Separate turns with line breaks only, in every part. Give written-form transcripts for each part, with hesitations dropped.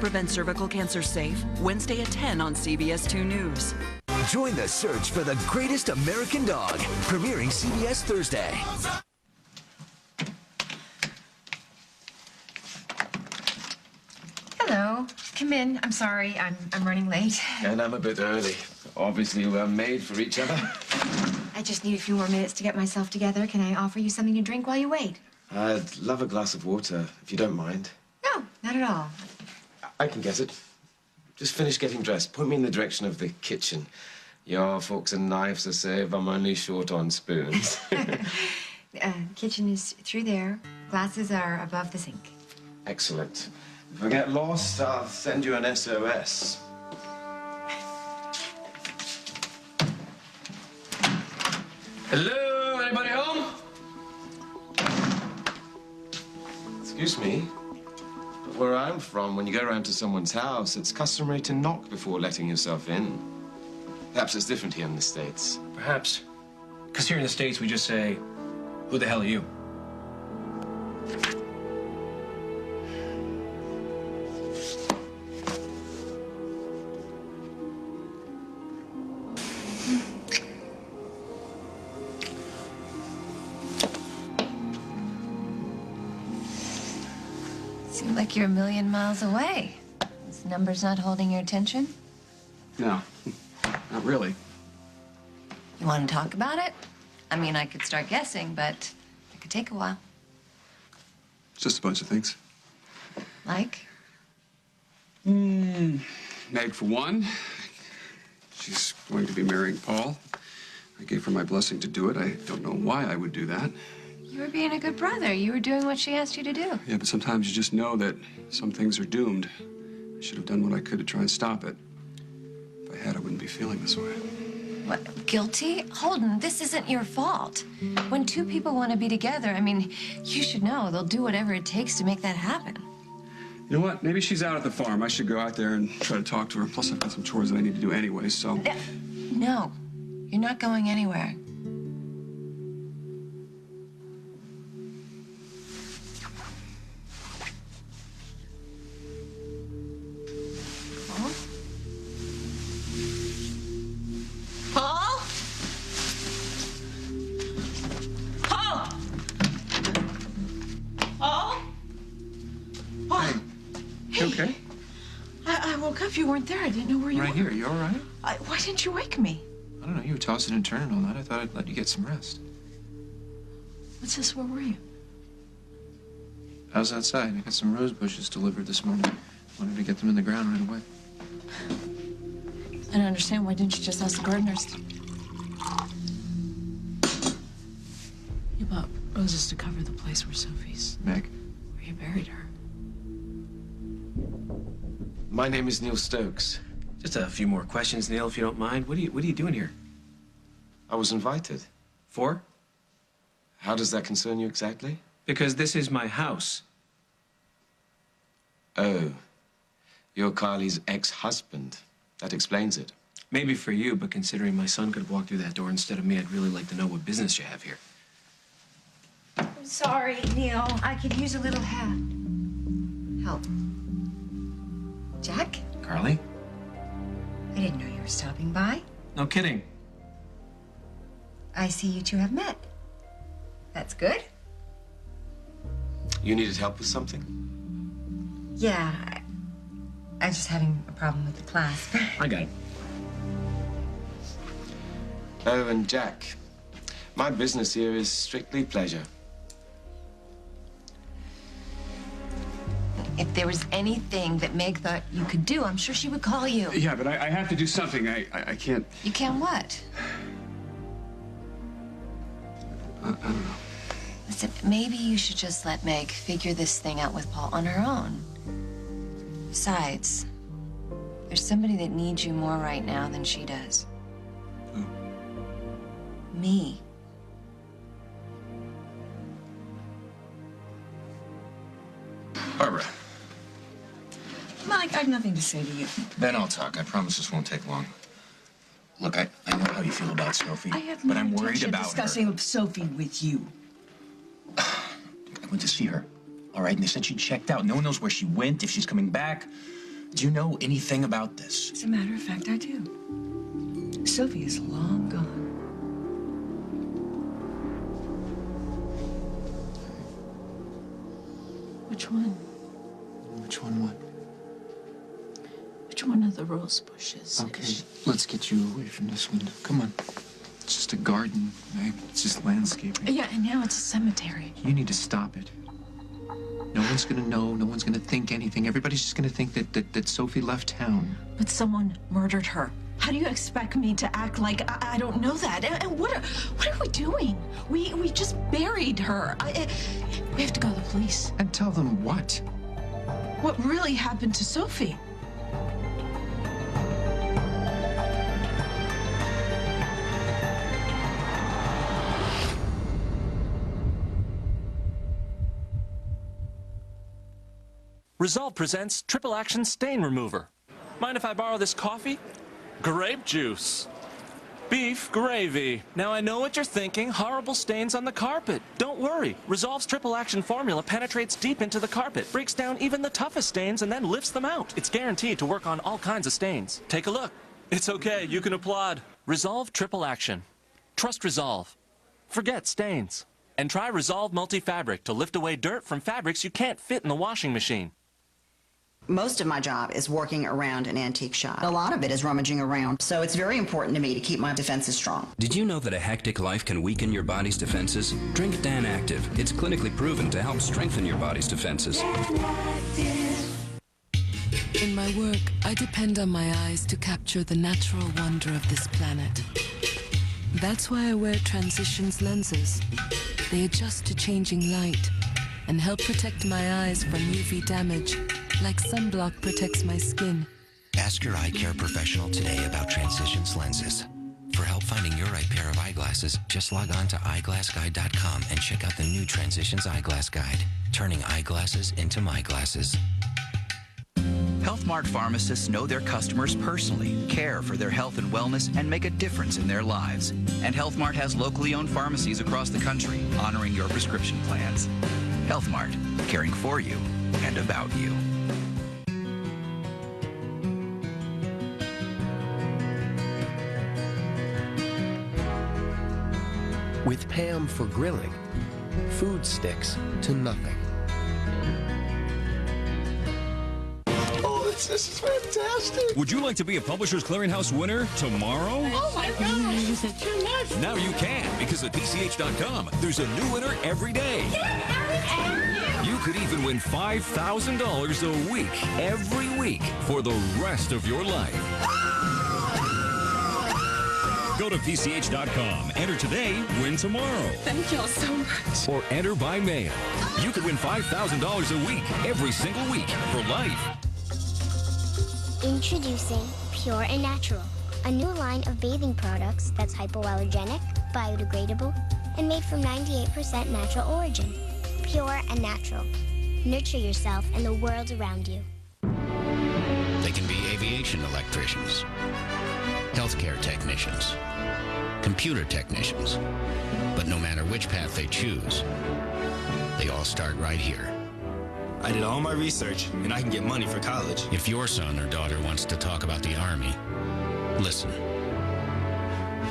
prevent cervical cancer safe? Wednesday at 10 on CBS 2 News.
Join the search for the greatest American dog, premiering CBS Thursday.
Hello. Come in. I'm sorry. I'm running late.
And I'm a bit early. Obviously, we're made for each other.
I just need a few more minutes to get myself together. Can I offer you something to drink while you wait?
I'd love a glass of water, if you don't mind.
No, not at all.
I can get it. Just finish getting dressed. Point me in the direction of the kitchen. Your forks and knives are safe. I'm only short on spoons.
Kitchen is through there. Glasses are above the sink.
Excellent. If I get lost, I'll send you an SOS. Hello? Anybody home? Excuse me, but where I'm from, when you go around to someone's house, it's customary to knock before letting yourself in. Perhaps it's different here in the States.
Perhaps. Because here in the States, we just say, who the hell are you?
Seems like you're a million miles away. This number's not holding your attention?
No, not really.
You want to talk about it? I mean, I could start guessing, but it could take a while.
It's just a bunch of things.
Like?
Meg, for one, she's going to be marrying Paul. I gave her my blessing to do it. I don't know why I would do that.
You were being a good brother. You were doing what she asked you to do.
Yeah, but sometimes you just know that some things are doomed. I should have done what I could to try and stop it. If I had, I wouldn't be feeling this way.
What, guilty? Holden, this isn't your fault. When two people want to be together, I mean, you should know they'll do whatever it takes to make that happen.
You know what? Maybe she's out at the farm. I should go out there and try to talk to her. Plus, I've got some chores that I need to do anyway, so...
No, you're not going anywhere. Paul? Paul? Paul?
Paul? Hey. You okay?
I woke up. You weren't there. I didn't know where you were.
Right here. You all right?
Why didn't you wake me?
I don't know. You were tossing and turning all night. I thought I'd let you get some rest.
What's this? Where were you?
I was outside. I got some rose bushes delivered this morning. Wanted to get them in the ground right away.
I don't understand. Why didn't you just ask the gardeners? You bought roses to cover the place where Sophie's...
Meg?
Where you buried her.
My name is Neil Stokes.
Just a few more questions, Neil, if you don't mind. What are you doing here?
I was invited.
For?
How does that concern you exactly?
Because this is my house.
Oh, you're Carly's ex-husband. That explains it.
Maybe for you, but considering my son could have walked through that door instead of me, I'd really like to know what business you have here.
I'm sorry, Neil. I could use a little help. Jack?
Carly?
I didn't know you were stopping by.
No kidding.
I see you two have met. That's good.
You needed help with something?
Yeah, I was just having a problem with the clasp.
I got it.
Oh, and Jack, my business here is strictly pleasure.
If there was anything that Meg thought you could do, I'm sure she would call you.
Yeah, but I have to do something. I can't...
You can what?
I don't know.
Listen, maybe you should just let Meg figure this thing out with Paul on her own. Besides, there's somebody that needs you more right now than she does.
Who?
Me.
Barbara.
Mike, I have nothing to say to you.
Then I'll talk. I promise this won't take long. Look, I know how you feel about Sophie,
I have
but
no
I'm worried
intention
about
discussing
her.
Sophie with you.
I went to see her, all right, and they said she checked out. No one knows where she went, if she's coming back.
Do you know anything about this?
As a matter of fact, I do. Sophie is long gone.
Which one?
Which one what?
Which one of the rose bushes?
Okay, let's get you away from this window. Come on. It's just a garden, Meg. It's just landscaping.
Yeah, and now it's a cemetery.
You need to stop it. No one's gonna know. No one's gonna think anything. Everybody's just gonna think that Sophie left town.
But someone murdered her. How do you expect me to act like I don't know that? And what are we doing? We just buried her. We have to go to the police.
And tell them what?
What really happened to Sophie?
Resolve presents Triple Action Stain Remover. Mind if I borrow this coffee? Grape juice. Beef gravy. Now I know what you're thinking. Horrible stains on the carpet. Don't worry. Resolve's Triple Action formula penetrates deep into the carpet, breaks down even the toughest stains, and then lifts them out. It's guaranteed to work on all kinds of stains. Take a look. It's okay. You can applaud. Resolve Triple Action. Trust Resolve. Forget stains. And try Resolve Multi-Fabric to lift away dirt from fabrics you can't fit in the washing machine.
Most of my job is working around an antique shop. A lot of it is rummaging around, so it's very important to me to keep my defenses strong.
Did you know that a hectic life can weaken your body's defenses? Drink Dan Active. It's clinically proven to help strengthen your body's defenses.
In my work, I depend on my eyes to capture the natural wonder of this planet. That's why I wear Transitions lenses. They adjust to changing light and help protect my eyes from UV damage, like sunblock protects my skin.
Ask your eye care professional today about Transitions lenses. For help finding your right pair of eyeglasses, just log on to eyeglassguide.com and check out the new Transitions Eyeglass Guide, turning eyeglasses into my glasses.
Health Mart pharmacists know their customers personally, care for their health and wellness, and make a difference in their lives. And Health Mart has locally owned pharmacies across the country, honoring your prescription plans. Health Mart, caring for you and about you.
With Pam for grilling, food sticks to nothing.
Oh, this is fantastic.
Would you like to be a Publishers Clearinghouse winner tomorrow?
Oh my gosh, too much.
Now you can, because at PCH.com, there's a new winner every day. You could even win $5,000 a week, every week, for the rest of your life. Go to PCH.com, enter today, win tomorrow.
Thank y'all so much.
Or enter by mail. You could win $5,000 a week, every single week, for life.
Introducing Pure and Natural, a new line of bathing products that's hypoallergenic, biodegradable, and made from 98% natural origin. Pure and natural. Nurture yourself and the world around you.
They can be aviation electricians, healthcare technicians, computer technicians. But no matter which path they choose, they all start right here.
I did all my research, and I can get money for college.
If your son or daughter wants to talk about the Army, listen.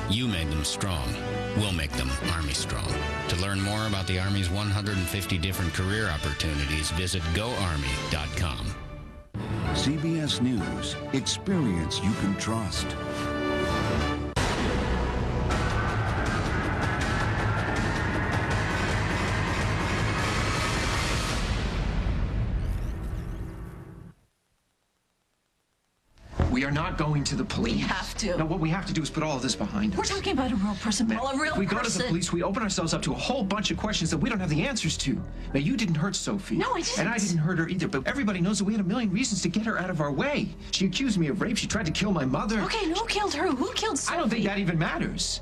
You made them strong. We'll make them Army strong. To learn more about the Army's 150 different career opportunities, visit GoArmy.com.
CBS News. Experience you can trust.
We are not going to the police.
We have to.
No, what we have to do is put all of this behind us.
We're talking about a real person, Paul, a real person.
We go to the police, we open ourselves up to a whole bunch of questions that we don't have the answers to. Now, you didn't hurt Sophie.
No, I didn't.
And I didn't hurt her either, but everybody knows that we had a million reasons to get her out of our way. She accused me of rape. She tried to kill my mother.
Okay, and who killed her? Who killed Sophie?
I don't think that even matters.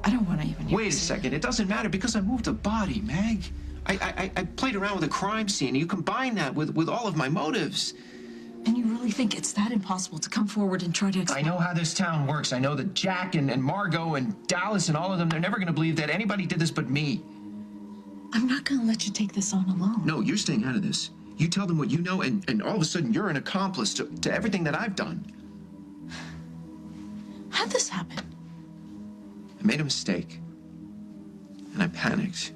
I don't want to even hear
Wait a second. It doesn't matter because I moved a body, Meg. I played around with a crime scene, and you combine that with all of my motives.
And you really think it's that impossible to come forward and try to explain?
I know how this town works. I know that Jack and Margot and Dallas and all of them, they're never going to believe that anybody did this but me.
I'm not going to let you take this on alone.
No, you're staying out of this. You tell them what you know, and all of a sudden you're an accomplice to everything that I've done.
How'd this happen?
I made a mistake. And I panicked.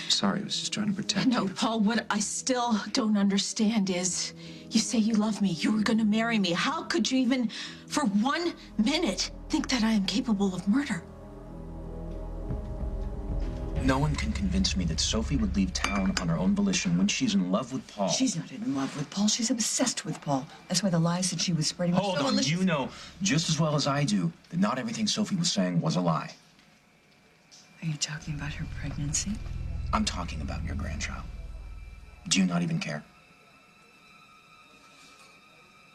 Sorry, I was just trying to protect you.
No, Paul, what I still don't understand is you say you love me, you were going to marry me. How could you even, for 1 minute, think that I am capable of murder?
No one can convince me that Sophie would leave town on her own volition when she's in love with Paul.
She's not in love with Paul. She's obsessed with Paul. That's why the lies that she was spreading were
Hold
so
on,
malicious.
you know just as well as I do that not everything Sophie was saying was a lie.
Are you talking about her pregnancy?
I'm talking about your grandchild. Do you not even care?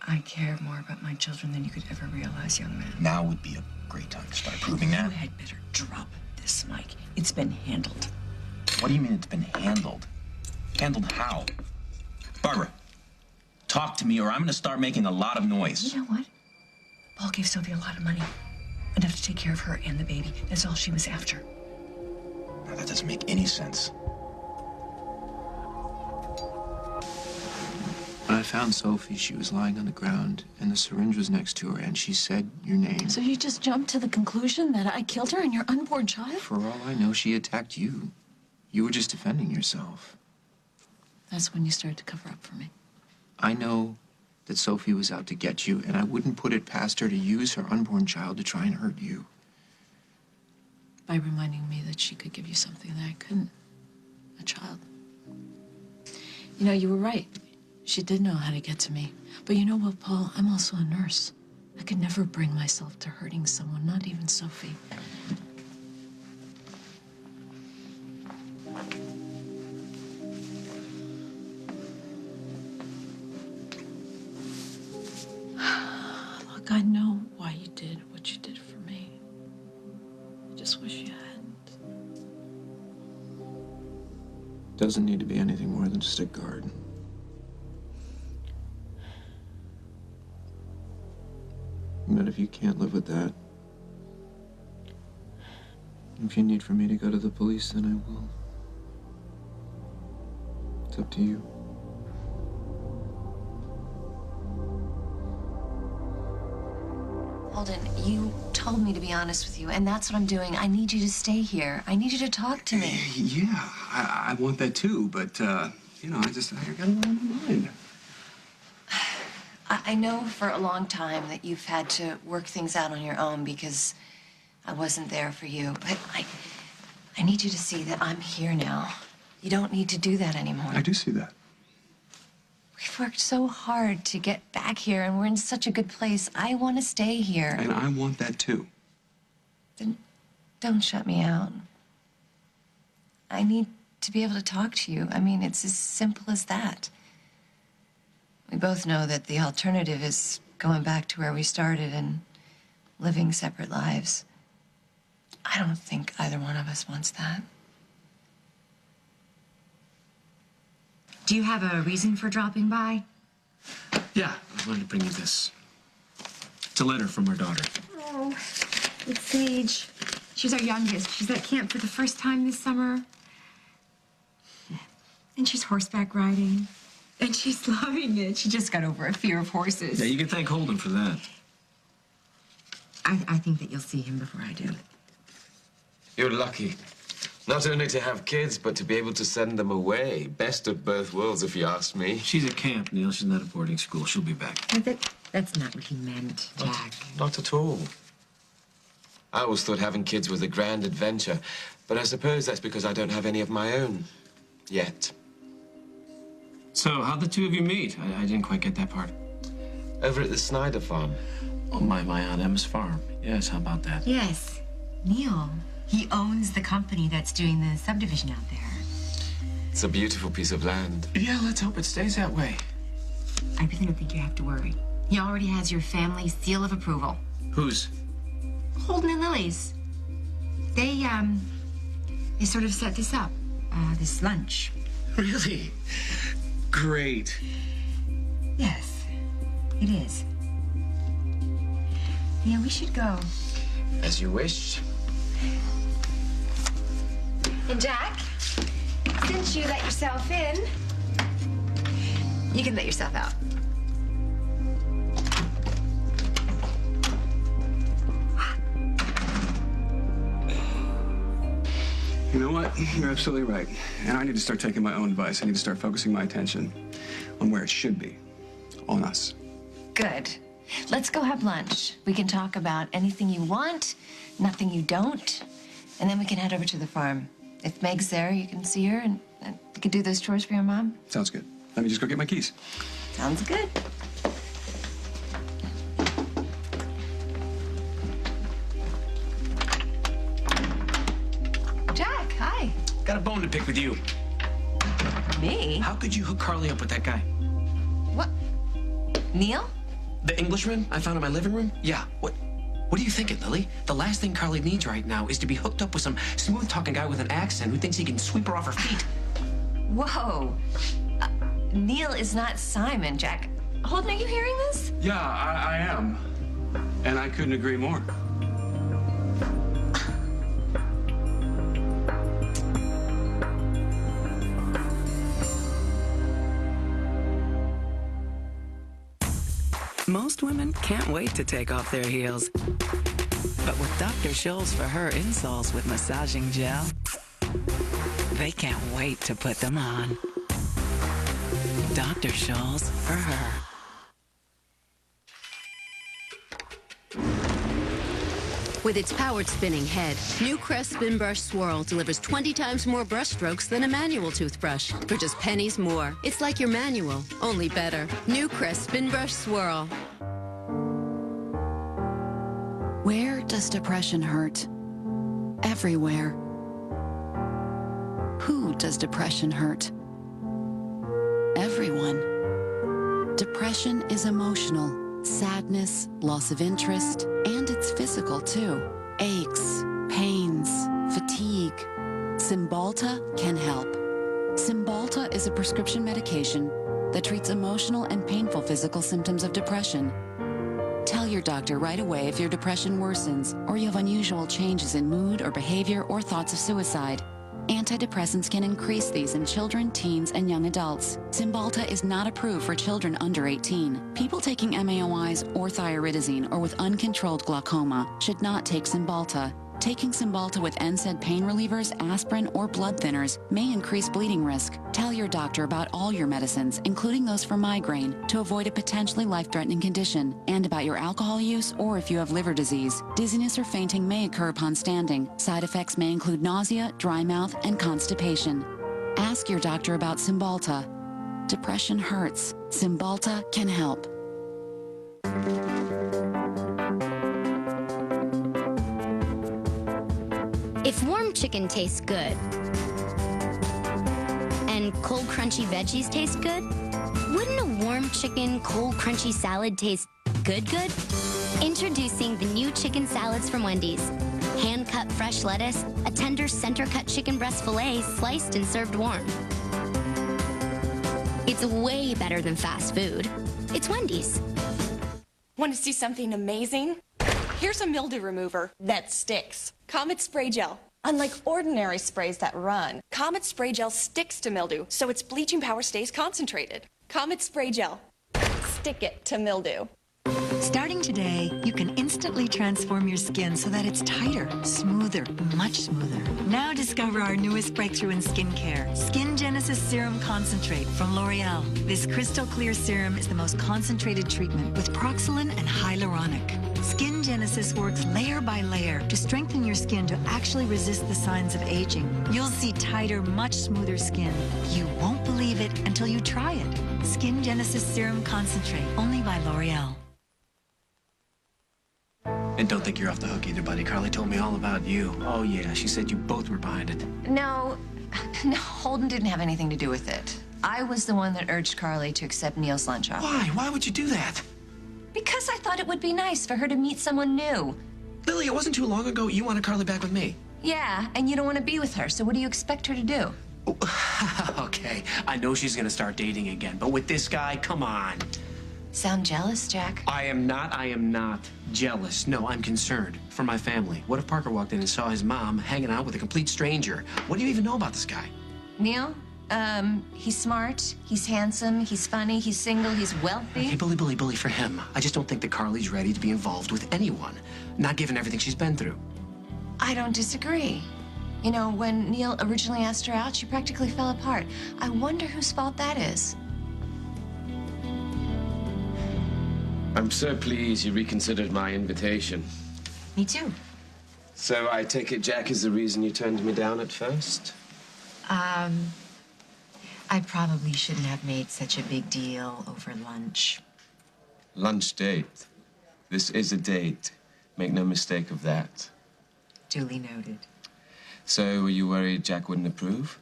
I care more about my children than you could ever realize, young man.
Now would be a great time to start proving that.
You had better drop this, Mike. It's been handled.
What do you mean it's been handled? Handled how? Barbara, talk to me or I'm going to start making a lot of noise.
You know what? Paul gave Sophie a lot of money. Enough to take care of her and the baby. That's all she was after.
Now, that doesn't make any sense.
When I found Sophie, she was lying on the ground, and the syringe was next to her, and she said your name.
So you just jumped to the conclusion that I killed her and your unborn child?
For all I know, she attacked you. You were just defending yourself.
That's when you started to cover up for me.
I know that Sophie was out to get you, and I wouldn't put it past her to use her unborn child to try and hurt you.
By reminding me that she could give you something that I couldn't. A child. You know, you were right. She did know how to get to me. But you know what, Paul? I'm also a nurse. I could never bring myself to hurting someone, not even Sophie. Look, I know why you did what you did for me. I just wish you hadn't.
Doesn't need to be anything more than just a guard. But if you can't live with that, if you need for me to go to the police, then I will. It's up to you.
Holden, you told me to be honest with you, and that's what I'm doing. I need you to stay here. I need you to talk to me.
Yeah, I want that too, but, you know, I got a lot on my mind.
I know for a long time that you've had to work things out on your own because I wasn't there for you. But I need you to see that I'm here now. You don't need to do that anymore.
I do see that.
We've worked so hard to get back here, and we're in such a good place. I want to stay here.
And I want that too.
Then don't shut me out. I need to be able to talk to you. I mean, it's as simple as that. We both know that the alternative is going back to where we started and living separate lives. I don't think either one of us wants that.
Do you have a reason for dropping by?
Yeah, I wanted to bring you this. It's a letter from our daughter.
Oh, it's Sage. She's our youngest. She's at camp for the first time this summer. And she's horseback riding. And she's loving it. She just got over a fear of horses.
Yeah, you can thank Holden for that.
I think that you'll see him before I do.
You're lucky. Not only to have kids, but to be able to send them away. Best of both worlds, if you ask me.
She's at camp, Neil. She's not at boarding school. She'll be back.
That's not what he meant, Jack.
Not at all. I always thought having kids was a grand adventure, but I suppose that's because I don't have any of my own. Yet.
So, how'd the two of you meet? I didn't quite get that part.
Over at the Snyder farm.
Oh, my Aunt Emma's farm. Yes, how about that?
Yes. Neil. He owns the company that's doing the subdivision out there.
It's a beautiful piece of land.
Yeah, let's hope it stays that way.
I really don't think you have to worry. He already has your family's seal of approval.
Whose?
Holden and Lily's. They sort of set this up, this lunch.
Really? Great.
Yes, it is. Yeah, we should go.
As you wish.
And Jack, since you let yourself in, You can let yourself out.
You know what? You're absolutely right. And I need to start taking my own advice. I need to start focusing my attention on where it should be. On us.
Good. Let's go have lunch. We can talk about anything you want, nothing you don't, and then we can head over to the farm. If Meg's there, you can see her, and you can do those chores for your mom.
Sounds good. Let me just go get my keys.
Sounds good. Jack, hi.
Got a bone to pick with you.
Me?
How could you hook Carly up with that guy?
What? Neil?
The Englishman I found in my living room? Yeah. What are you thinking, Lily? The last thing Carly needs right now is to be hooked up with some smooth-talking guy with an accent who thinks he can sweep her off her feet.
Whoa. Neil is not Simon, Jack. Holden, are you hearing this?
Yeah, I am. And I couldn't agree more.
Most women can't wait to take off their heels. But with Dr. Scholl's for her insoles with massaging gel, they can't wait to put them on. Dr. Scholl's for her.
With its powered spinning head, new Crest Spin Brush Swirl delivers 20 times more brush strokes than a manual toothbrush for just pennies more. It's like your manual, only better. New Crest Spin Brush Swirl.
Where does depression hurt? Everywhere. Who does depression hurt? Everyone. Depression is emotional. Sadness, loss of interest, and it's physical too. Aches, pains, fatigue. Cymbalta can help. Cymbalta is a prescription medication that treats emotional and painful physical symptoms of depression. Tell your doctor right away if your depression worsens or you have unusual changes in mood or behavior or thoughts of suicide. Antidepressants can increase these in children, teens, and young adults. Cymbalta is not approved for children under 18. People taking MAOIs or thiouridazine or with uncontrolled glaucoma should not take Cymbalta. Taking Cymbalta with NSAID pain relievers, aspirin, or blood thinners may increase bleeding risk. Tell your doctor about all your medicines, including those for migraine, to avoid a potentially life-threatening condition, and about your alcohol use or if you have liver disease. Dizziness or fainting may occur upon standing. Side effects may include nausea, dry mouth, and constipation. Ask your doctor about Cymbalta. Depression hurts. Cymbalta can help.
If warm chicken tastes good, and cold crunchy veggies taste good, wouldn't a warm chicken, cold crunchy salad taste good? Introducing the new chicken salads from Wendy's. Hand-cut fresh lettuce, a tender center-cut chicken breast fillet sliced and served warm. It's way better than fast food. It's Wendy's.
Want to see something amazing? Here's a mildew remover that sticks. Comet Spray Gel. Unlike ordinary sprays that run, Comet Spray Gel sticks to mildew, so its bleaching power stays concentrated. Comet Spray Gel. Stick it to mildew.
Starting today, you can instantly transform your skin so that it's tighter, smoother, much smoother. Now discover our newest breakthrough in skincare, Skin Genesis Serum Concentrate from L'Oreal. This crystal clear serum is the most concentrated treatment with proxylin and hyaluronic. Skin Genesis works layer by layer to strengthen your skin to actually resist the signs of aging. You'll see tighter, much smoother skin. You won't believe it until you try it. Skin Genesis Serum Concentrate, only by L'Oreal.
And don't think you're off the hook either, buddy. Carly told me all about you. Oh, yeah, she said you both were behind it.
No, Holden didn't have anything to do with it. I was the one that urged Carly to accept Neil's lunch offer.
Why? Why would you do that?
Because I thought it would be nice for her to meet someone new.
Lily, it wasn't too long ago you wanted Carly back with me.
Yeah, and you don't want to be with her, so what do you expect her to do?
Okay, I know she's gonna start dating again, but with this guy, come on.
Sound jealous, Jack?
I am not jealous. No, I'm concerned for my family. What if Parker walked in and saw his mom hanging out with a complete stranger? What do you even know about this guy?
Neil, He's smart, he's handsome, he's funny, he's single, he's wealthy.
Hey, bully for him. I just don't think that Carly's ready to be involved with anyone, not given everything she's been through.
I don't disagree. You know, when Neil originally asked her out, she practically fell apart. I wonder whose fault that is.
I'm so pleased you reconsidered my invitation.
Me too.
So I take it Jack is the reason you turned me down at first?
I probably shouldn't have made such a big deal over lunch.
Lunch date. This is a date. Make no mistake of that.
Duly noted.
So, were you worried Jack wouldn't approve?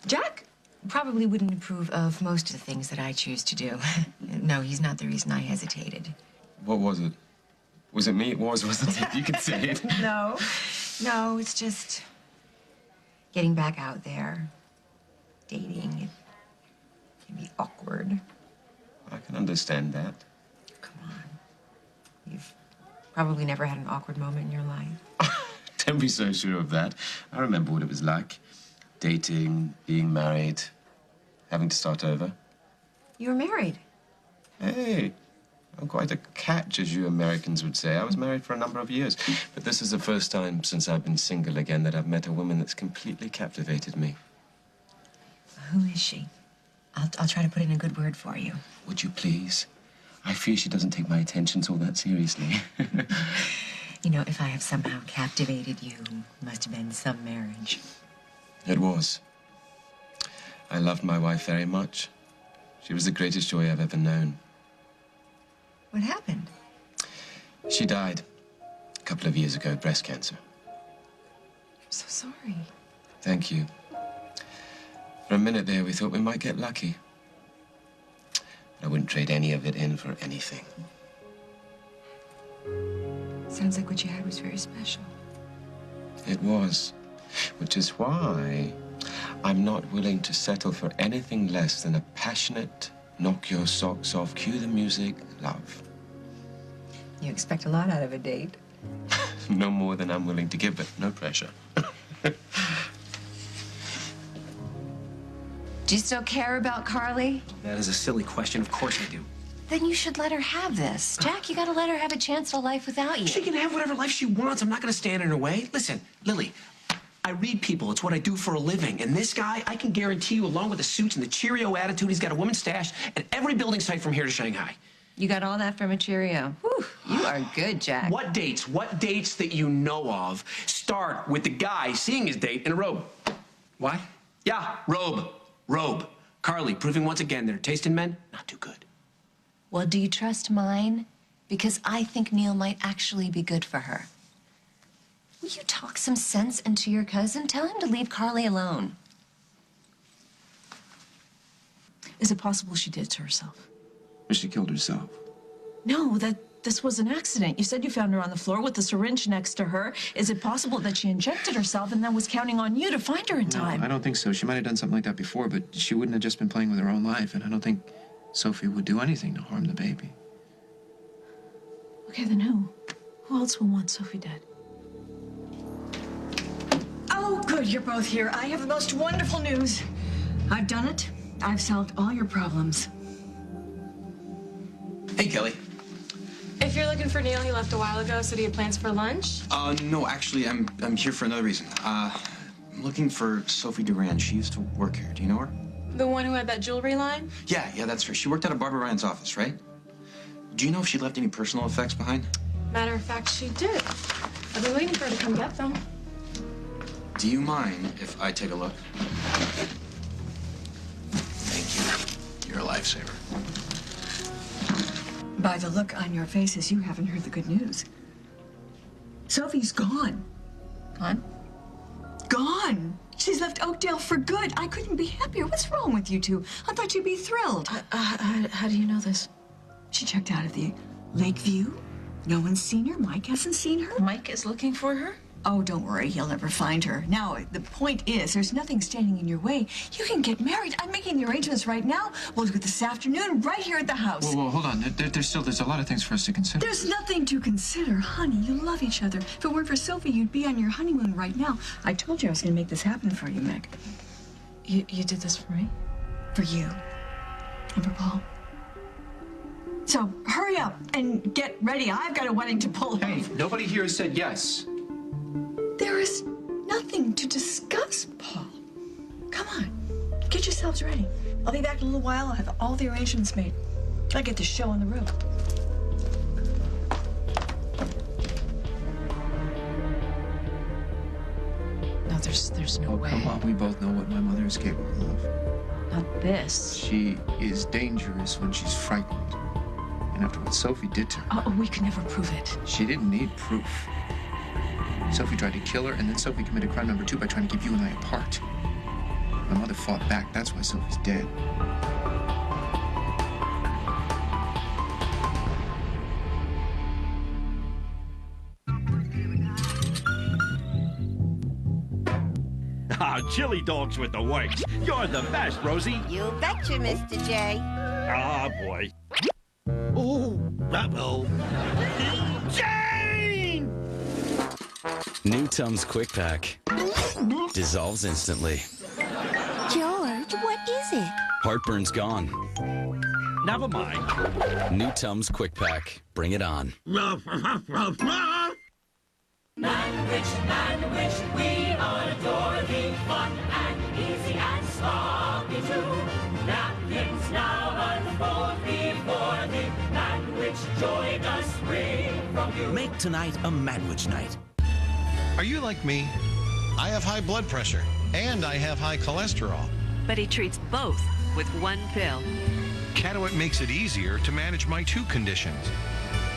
Jack probably wouldn't approve of most of the things that I choose to do. No, he's not the reason I hesitated.
What was it? Was it me? It wasn't it? You can say it.
No, it's just getting back out there. Dating, it can be awkward.
I can understand that.
Come on. You've probably never had an awkward moment in your life.
Don't be so sure of that. I remember what it was like. Dating, being married, having to start over.
You were married.
Hey, I'm quite a catch, as you Americans would say. I was married for a number of years. But this is the first time since I've been single again that I've met a woman that's completely captivated me.
Who is she? I'll try to put in a good word for you.
Would you please? I fear she doesn't take my attentions all that seriously.
You know, if I have somehow captivated you, it must have been some marriage.
It was. I loved my wife very much. She was the greatest joy I've ever known.
What happened?
She died a couple of years ago, breast cancer.
I'm so sorry.
Thank you. For a minute there, we thought we might get lucky. I wouldn't trade any of it in for anything.
Sounds like what you had was very special.
It was. Which is why I'm not willing to settle for anything less than a passionate, knock your socks off, cue the music, love.
You expect a lot out of a date.
No more than I'm willing to give, but no pressure.
Do you still care about Carly?
That is a silly question. Of course I do.
Then you should let her have this. Jack, you gotta let her have a chance at a life without you.
She can have whatever life she wants. I'm not going to stand in her way. Listen, Lily, I read people. It's what I do for a living. And this guy, I can guarantee you, along with the suits and the Cheerio attitude, he's got a woman's stash at every building site from here to Shanghai.
You got all that from a Cheerio. Whew, you are good, Jack.
What dates that you know of start with the guy seeing his date in a robe? What? Yeah, robe. Carly, proving once again that her taste in men, not too good.
Well, do you trust mine? Because I think Neil might actually be good for her. Will you talk some sense into your cousin? Tell him to leave Carly alone.
Is it possible she did it to herself?
She killed herself.
No, this was an accident. You said you found her on the floor with the syringe next to her. Is it possible that she injected herself and then was counting on you to find her in time?
No, I don't think so. She might have done something like that before, but she wouldn't have just been playing with her own life, and I don't think Sophie would do anything to harm the baby.
Okay, then who? Who else will want Sophie dead?
Oh, good, you're both here. I have the most wonderful news. I've done it. I've solved all your problems.
Hey, Kelly.
If you're looking for Neil, he left a while ago. Said he had plans for lunch.
No, actually, I'm here for another reason. I'm looking for Sophie Duran. She used to work here. Do you know her?
The one who had that jewelry line?
Yeah, that's her. She worked out of Barbara Ryan's office, right? Do you know if she left any personal effects behind?
Matter of fact, she did. I've been waiting for her to come get them.
Do you mind if I take a look? Thank you. You're a lifesaver.
By the look on your faces, you haven't heard the good news. Sophie's gone.
Gone?
Gone. She's left Oakdale for good. I couldn't be happier. What's wrong with you two? I thought you'd be thrilled.
How do you know this?
She checked out of the Lakeview. No one's seen her. Mike hasn't seen her.
Mike is looking for her?
Oh, don't worry. He'll never find her. Now, the point is, there's nothing standing in your way. You can get married. I'm making the arrangements right now. We'll do it this afternoon right here at the house.
Whoa, hold on. There's a lot of things for us to consider.
There's nothing to consider. Honey, you love each other. If it weren't for Sophie, you'd be on your honeymoon right now. I told you I was going to make this happen for you, Meg.
You did this for me?
For you. And for Paul. So hurry up and get ready. I've got a wedding to pull.
Hey, nobody here has said yes.
There is nothing to discuss, Paul. Come on. Get yourselves ready. I'll be back in a little while. I'll have all the arrangements made. I get the show on the road.
No, there's no way.
Come on, we both know what my mother is capable of.
Not this.
She is dangerous when she's frightened. And after what Sophie did to her...
Oh, we can never prove it.
She didn't need proof. Sophie tried to kill her, and then Sophie committed crime number 2 by trying to keep you and I apart. My mother fought back. That's why Sophie's dead.
Ah, chili dogs with the works. You're the best, Rosie.
You betcha, Mr. J.
Ah, boy. Oh, uh-oh. Jane!
New Tums Quick Pack. Dissolves instantly.
George, what is it?
Heartburn's gone.
Never mind.
New Tums Quick Pack. Bring it on.
Man-wich, we adore thee. Fun and easy and sloppy too. Napkins now unfold before thee. Man-wich, joy does spring from you.
Make tonight a Manwich night. Are you like me? I have high blood pressure, and I have high cholesterol.
But he treats both with one pill.
Atwt makes it easier to manage my 2 conditions.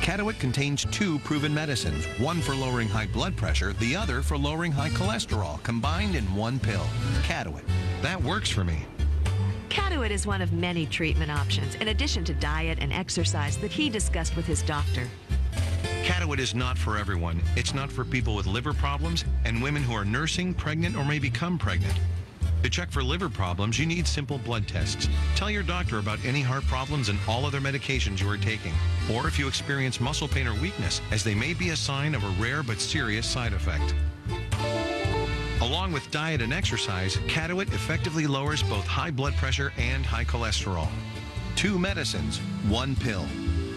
Atwt contains 2 proven medicines, one for lowering high blood pressure, the other for lowering high cholesterol, combined in one pill. Atwt. That works for me.
Atwt is one of many treatment options, in addition to diet and exercise that he discussed with his doctor.
Atwt is not for everyone. It's not for people with liver problems and women who are nursing, pregnant, or may become pregnant. To check for liver problems, you need simple blood tests. Tell your doctor about any heart problems and all other medications you are taking. Or if you experience muscle pain or weakness, as they may be a sign of a rare but serious side effect. Along with diet and exercise, Atwt effectively lowers both high blood pressure and high cholesterol. 2 medicines, 1 pill.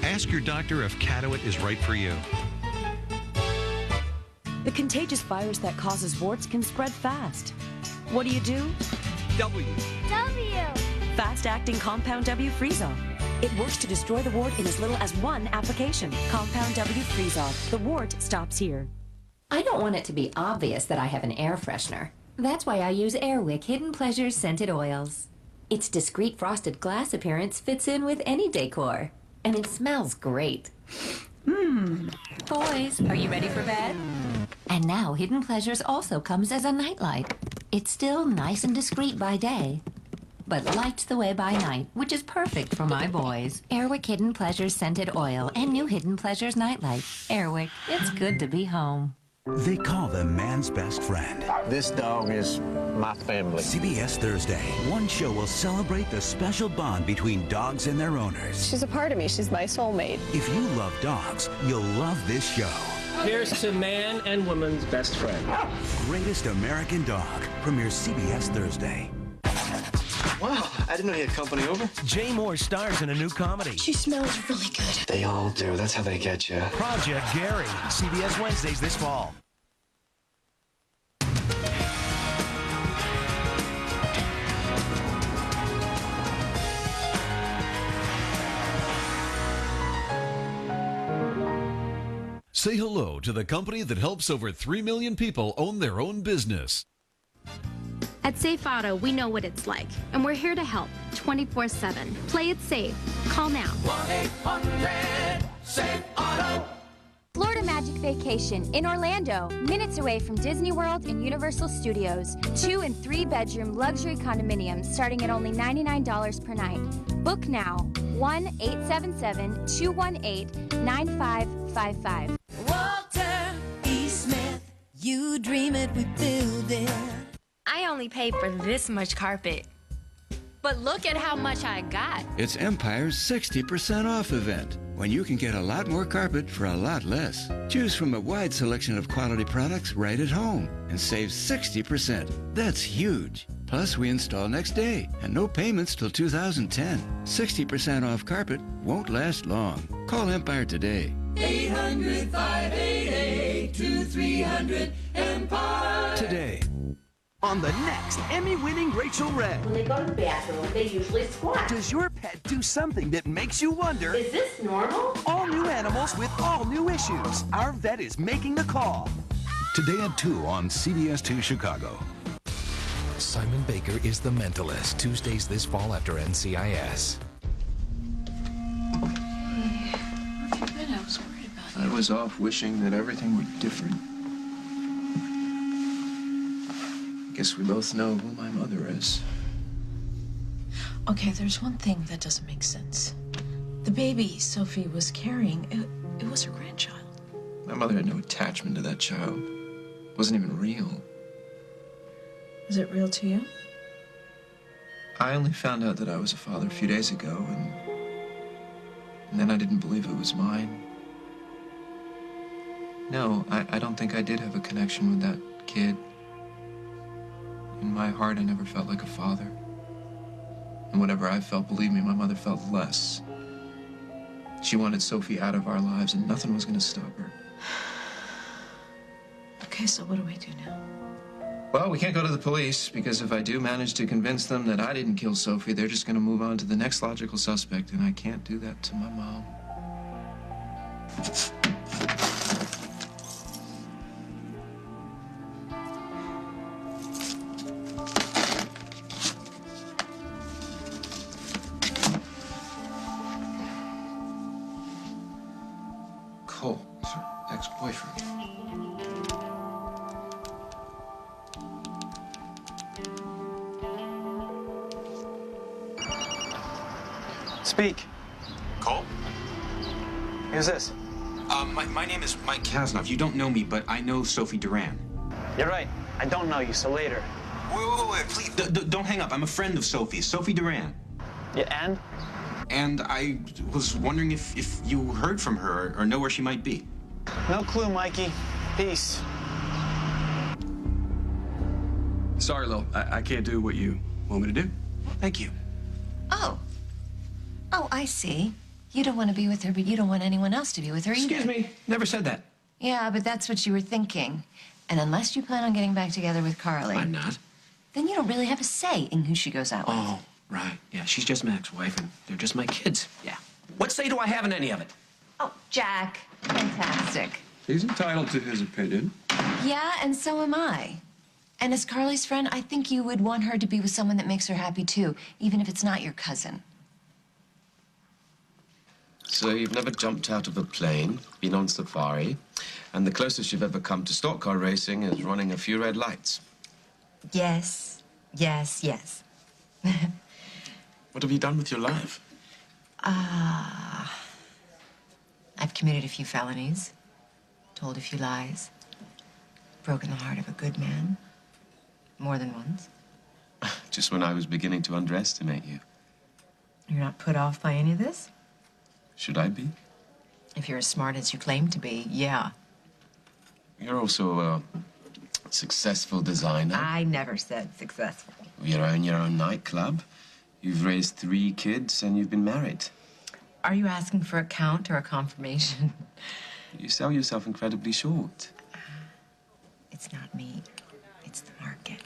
Ask your doctor if Atwt is right for you.
The contagious virus that causes warts can spread fast. What do?
W.
Fast-acting Compound W Freeze-Off. It works to destroy the wart in as little as 1 application. Compound W Freeze-Off. The wart stops here.
I don't want it to be obvious that I have an air freshener. That's why I use Airwick Hidden Pleasures Scented Oils. Its discreet frosted glass appearance fits in with any decor. And it smells great. Boys, are you ready for bed? And now Hidden Pleasures also comes as a nightlight. It's still nice and discreet by day, but lights the way by night, which is perfect for my boys. Airwick Hidden Pleasures Scented Oil and new Hidden Pleasures Nightlight. Airwick, it's good to be home.
They call them man's best friend.
This dog is my family.
CBS Thursday. One show will celebrate the special bond between dogs and their owners.
She's a part of me. She's my soulmate.
If you love dogs, you'll love this show.
Here's to man and woman's best friend.
Greatest American Dog premieres CBS Thursday.
Wow, I didn't know you had company over.
Jay Moore stars in a new comedy.
She smells really good.
They all do. That's how they get you.
Project Gary. CBS Wednesdays this fall.
Say hello to the company that helps over 3 million people own their own business.
At Safe Auto, we know what it's like, and we're here to help 24/7. Play it safe. Call now.
1-800-SAFE-AUTO.
Florida Magic Vacation in Orlando, minutes away from Disney World and Universal Studios. 2 and 3 bedroom luxury condominiums starting at only $99 per night. Book now. 1-877-218-9555.
Walter E. Smith, you dream it, we build it.
I only paid for this much carpet. But look at how much I got.
It's Empire's 60% off event, when you can get a lot more carpet for a lot less. Choose from a wide selection of quality products right at home and save 60%. That's huge. Plus, we install next day, and no payments till 2010. 60% off carpet won't last long. Call Empire today.
800-588-2300
Today.
On the next Emmy-winning Rachel Ray.
When they go to the bathroom, they usually squat.
Does your pet do something that makes you wonder?
Is this normal?
All new animals with all new issues. Our vet is making the call.
Today at 2 on CBS 2 Chicago. Simon Baker is The Mentalist. Tuesdays this fall after NCIS.
Where have you been? I was worried about you.
I was off wishing that everything were different. I guess we both know who my mother is.
Okay, there's one thing that doesn't make sense. The baby Sophie was carrying, it was her grandchild.
My mother had no attachment to that child. It wasn't even real.
Is it real to you?
I only found out that I was a father a few days ago, and then I didn't believe it was mine. No, I don't think I did have a connection with that kid. In my heart, I never felt like a father. And whatever I felt, believe me, my mother felt less. She wanted Sophie out of our lives, and nothing was going to stop her.
Okay, so what do we do now?
Well, we can't go to the police, because if I do manage to convince them that I didn't kill Sophie, they're just going to move on to the next logical suspect, and I can't do that to my mom. Cole, is her ex-boyfriend. Speak.
Cole?
Who's this?
My name is Mike Kasnoff. You don't know me, but I know Sophie Duran.
You're right. I don't know you, so later.
Wait, please. Don't hang up. I'm a friend of Sophie's, Sophie Duran.
Yeah, and?
And I was wondering if you heard from her or know where she might be.
No clue, Mikey. Peace.
Sorry, Lil. I can't do what you want me to do.
Thank you.
Oh, I see. You don't want to be with her, but you don't want anyone else to be with her either.
Excuse me. Never said that.
Yeah, but that's what you were thinking. And unless you plan on getting back together with Carly...
I'm not.
Then you don't really have a say in who she goes out with.
Oh, right. Yeah, she's just my ex-wife, and they're just my kids. Yeah. What say do I have in any of it?
Oh, Jack. Fantastic.
He's entitled to his opinion.
Yeah, and so am I. And as Carly's friend, I think you would want her to be with someone that makes her happy, too, even if it's not your cousin.
So you've never jumped out of a plane, been on safari, and the closest you've ever come to stock car racing is running a few red lights.
Yes. Yes.
What have you done with your life?
I've committed a few felonies, told a few lies, broken the heart of a good man, more than once.
Just when I was beginning to underestimate you.
You're not put off by any of this?
Should I be?
If you're as smart as you claim to be, yeah.
You're also a successful designer.
I never said successful.
You own your own nightclub. You've raised 3 kids and you've been married.
Are you asking for a count or a confirmation?
You sell yourself incredibly short.
It's not me. It's the market.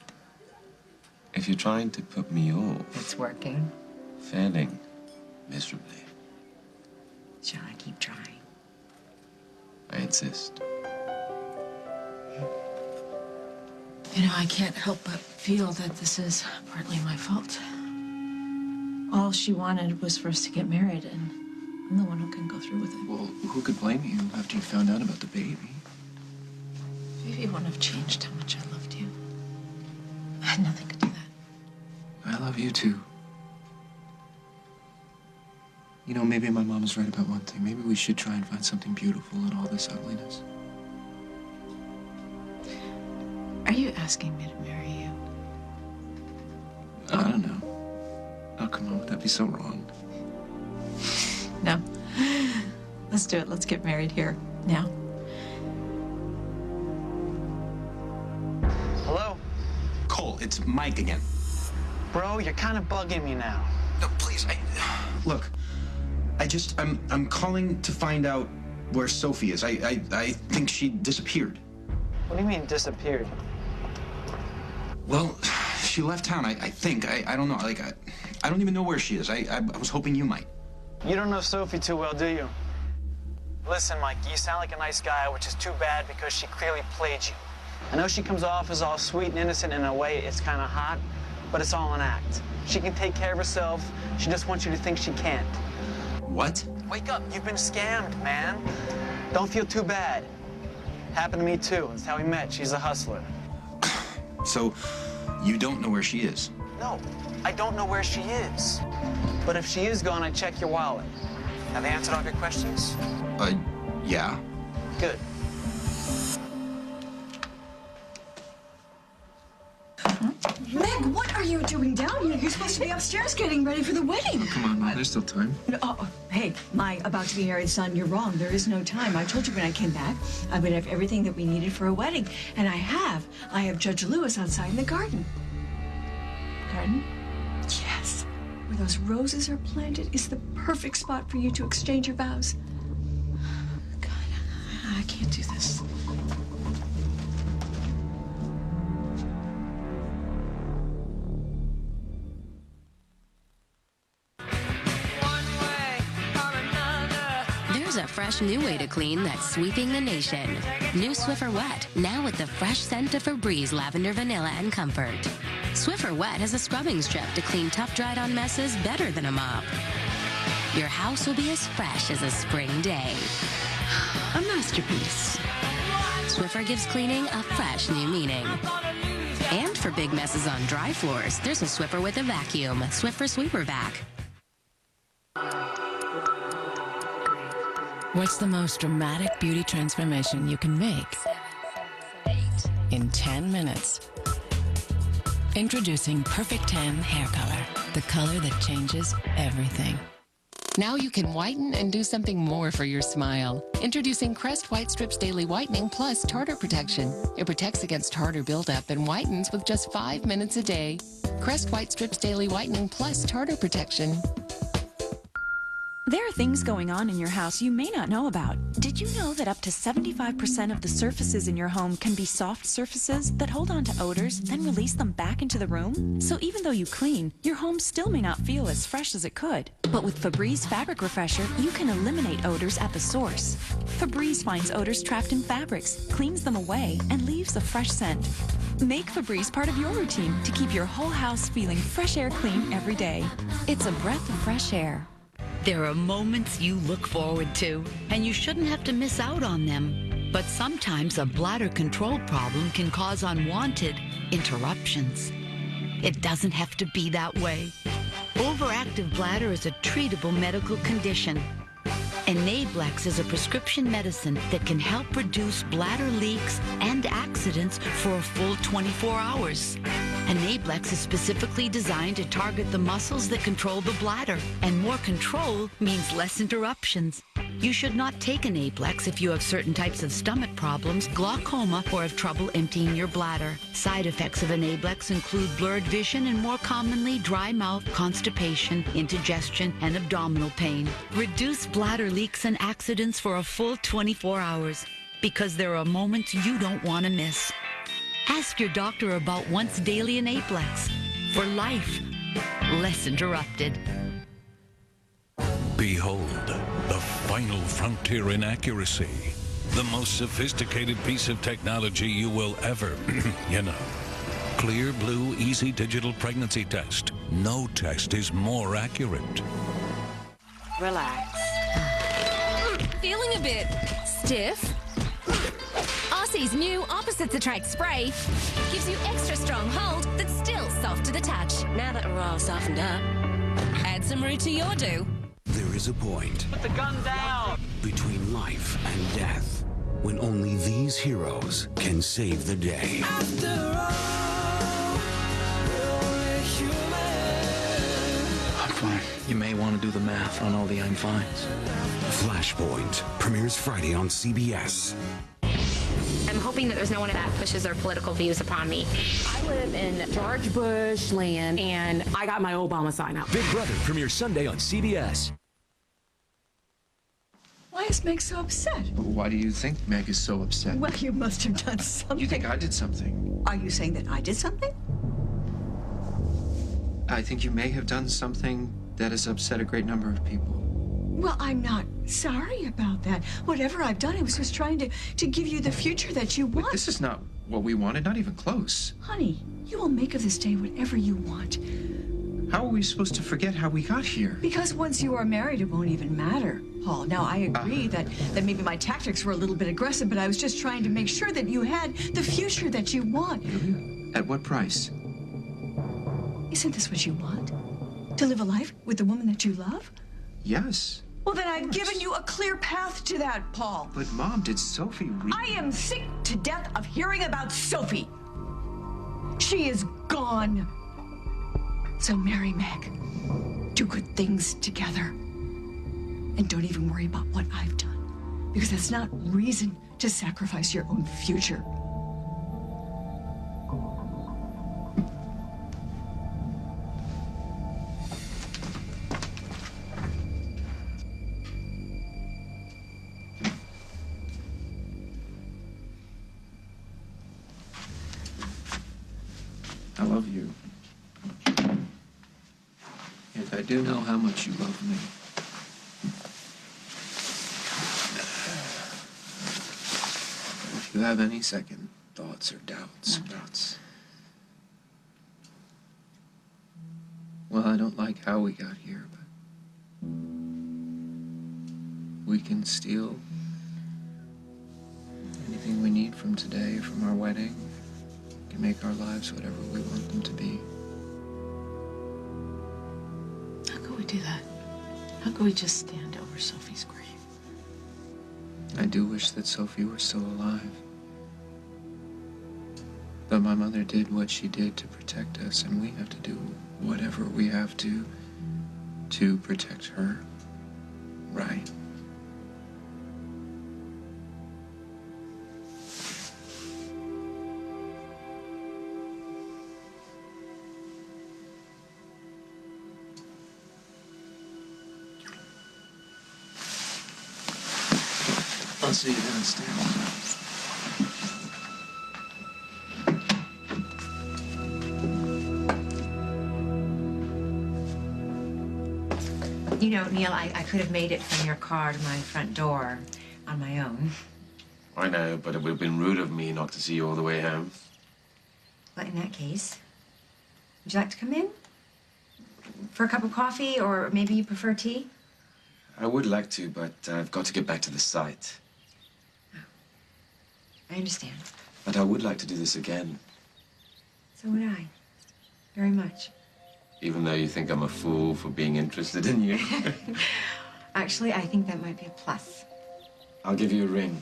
If you're trying to put me off...
It's working.
Failing miserably.
Shall I keep trying?
I insist.
You know, I can't help but feel that this is partly my fault. All she wanted was for us to get married, and I'm the one who can go through with it.
Well, who could blame you after you found out about the baby?
Maybe it wouldn't have changed how much I loved you. I had nothing to do that.
I love you too. You know, maybe my mom is right about one thing. Maybe we should try and find something beautiful in all this ugliness.
Are you asking me to marry you?
I don't know. Oh, come on, would that be so wrong?
No. Let's do it. Let's get married here, now.
Hello?
Cole, it's Mike again.
Bro, you're kind of bugging me now.
No, please, look, I'm calling to find out where Sophie is. I think she disappeared.
What do you mean, disappeared?
Well, she left town, I think. I don't know, like, I don't even know where she is. I was hoping you might.
You don't know Sophie too well, do you? Listen, Mike, you sound like a nice guy, which is too bad because she clearly played you. I know she comes off as all sweet and innocent in a way it's kind of hot, but it's all an act. She can take care of herself. She just wants you to think she can't.
What?
Wake up. You've been scammed, man. Don't feel too bad. Happened to me, too. That's how we met. She's a hustler.
So, you don't know where she is?
No, I don't know where she is. But if she is gone, I'd check your wallet. Have they answered all your questions?
Yeah.
Good.
Meg, what are you doing down here? You're supposed to be upstairs getting ready for the wedding.
Come on, Mom, there's still time.
Hey, my about-to-be-married son, you're wrong. There is no time. I told you when I came back, I would have everything that we needed for a wedding. And I have Judge Lewis outside in the garden. Garden? Yes. Where those roses are planted is the perfect spot for you to exchange your vows.
God, I can't do this.
There's a fresh new way to clean that's sweeping the nation. New Swiffer Wet, now with the fresh scent of Febreze lavender, vanilla, and comfort. Swiffer Wet has a scrubbing strip to clean tough, dried-on messes better than a mop. Your house will be as fresh as a spring day. A masterpiece. Swiffer gives cleaning a fresh new meaning. And for big messes on dry floors, there's a Swiffer with a vacuum, Swiffer Sweeper Vac.
What's the most dramatic beauty transformation you can make? 7, 8. In 10 minutes. Introducing Perfect Tan Hair Color, the color that changes everything.
Now you can whiten and do something more for your smile. Introducing Crest White Strips Daily Whitening Plus Tartar Protection. It protects against tartar buildup and whitens with just 5 minutes a day. Crest White Strips Daily Whitening Plus Tartar Protection.
There are things going on in your house you may not know about. Did you know that up to 75% of the surfaces in your home can be soft surfaces that hold on to odors, then release them back into the room? So even though you clean, your home still may not feel as fresh as it could. But with Febreze Fabric Refresher, you can eliminate odors at the source. Febreze finds odors trapped in fabrics, cleans them away, and leaves a fresh scent. Make Febreze part of your routine to keep your whole house feeling fresh air clean every day. It's a breath of fresh air.
There are moments you look forward to, and you shouldn't have to miss out on them. But sometimes a bladder control problem can cause unwanted interruptions. It doesn't have to be that way. Overactive bladder is a treatable medical condition. Enablex is a prescription medicine that can help reduce bladder leaks and accidents for a full 24 hours. Enablex is specifically designed to target the muscles that control the bladder, and more control means less interruptions. You should not take Enablex if you have certain types of stomach problems, glaucoma, or have trouble emptying your bladder. Side effects of Enablex include blurred vision and, more commonly, dry mouth, constipation, indigestion, and abdominal pain. Reduce bladder leaks and accidents for a full 24 hours, because there are moments you don't want to miss. Ask your doctor about once daily Enablex. For life, less interrupted.
Behold, the final frontier in accuracy. The most sophisticated piece of technology you will ever, Clear Blue Easy Digital Pregnancy Test. No test is more accurate.
Relax.
Feeling a bit stiff? Aussie's new Opposites Attract spray gives you extra strong hold that's still soft to the touch. Now that we're all softened up, add some root to your do.
There is a point
Put the gun down!
between life and death when only these heroes can save the day.
I'm fine. You may want to do the math on all the I'm fines.
Flashpoint premieres Friday on CBS.
I'm hoping that there's no one that pushes their political views upon me.
I live in George Bush land, and I got my Obama sign up.
Big Brother premieres Sunday on CBS.
Why is Meg so upset?
Why do you think Meg is so upset?
Well, you must have done something.
You think I did something?
Are you saying that I did something?
I think you may have done something that has upset a great number of people.
Well, I'm not sorry about that. Whatever I've done, I was just trying to give you the future that you want.
But this is not what we wanted, not even close.
Honey, you will make of this day whatever you want.
How are we supposed to forget how we got here?
Because once you are married, it won't even matter, Paul. Now, I agree that maybe my tactics were a little bit aggressive, but I was just trying to make sure that you had the future that you want.
Julia, at what price?
Isn't this what you want? To live a life with the woman that you love?
Yes.
Well, then I've given you a clear path to that, Paul.
But, Mom, did Sophie really...
I am sick to death of hearing about Sophie. She is gone. So marry Meg. Do good things together. And don't even worry about what I've done. Because that's not reason to sacrifice your own future.
I love you. And I do know how much you love me. If you have any second thoughts or doubts about... Well, I don't like how we got here, but... we can steal anything we need from today, from our wedding. We can make our lives whatever we want them to be.
How could we do that? How could we just stand over Sophie's grave?
I do wish that Sophie were still alive. But my mother did what she did to protect us, and we have to do whatever we have to protect her, right? I'll see you downstairs.
You know, Neil, I could have made it from your car to my front door on my own.
I know, but it would have been rude of me not to see you all the way home.
But in that case, would you like to come in? For a cup of coffee, or maybe you prefer tea?
I would like to, but I've got to get back to the site.
I understand.
But I would like to do this again.
So would I. Very much.
Even though you think I'm a fool for being interested in you.
Actually, I think that might be a plus.
I'll give you a ring.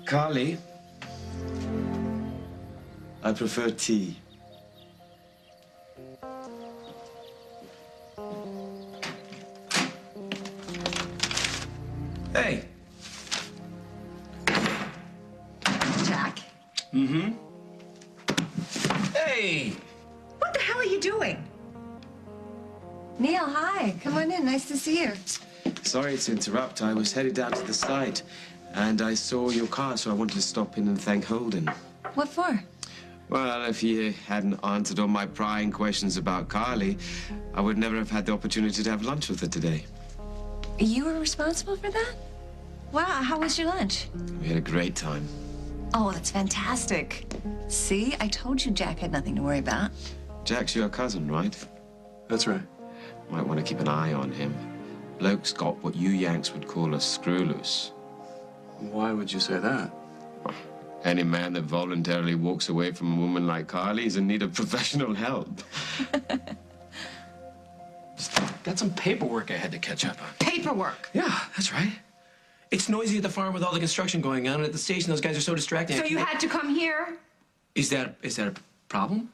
Carly, I prefer tea. Hey.
Jack.
Mm-hmm. Hey!
What the hell are you doing? Neil, hi. Come on in. Nice to see you.
Sorry to interrupt. I was headed down to the site, and I saw your car, so I wanted to stop in and thank Holden.
What for?
Well, if he hadn't answered all my prying questions about Carly, I would never have had the opportunity to have lunch with her today.
You were responsible for that? Wow, how was your lunch?
We had a great time.
Oh, that's fantastic. See, I told you Jack had nothing to worry about.
Jack's your cousin, right?
That's right.
Might want to keep an eye on him. Bloke's got what you Yanks would call a screw loose.
Why would you say that?
Any man that voluntarily walks away from a woman like Carly is in need of professional help.
Got some paperwork I had to catch up on.
Paperwork?
Yeah, that's right. It's noisy at the farm with all the construction going on, and at the station those guys are so distracting.
So you had to come here?
Is that a problem?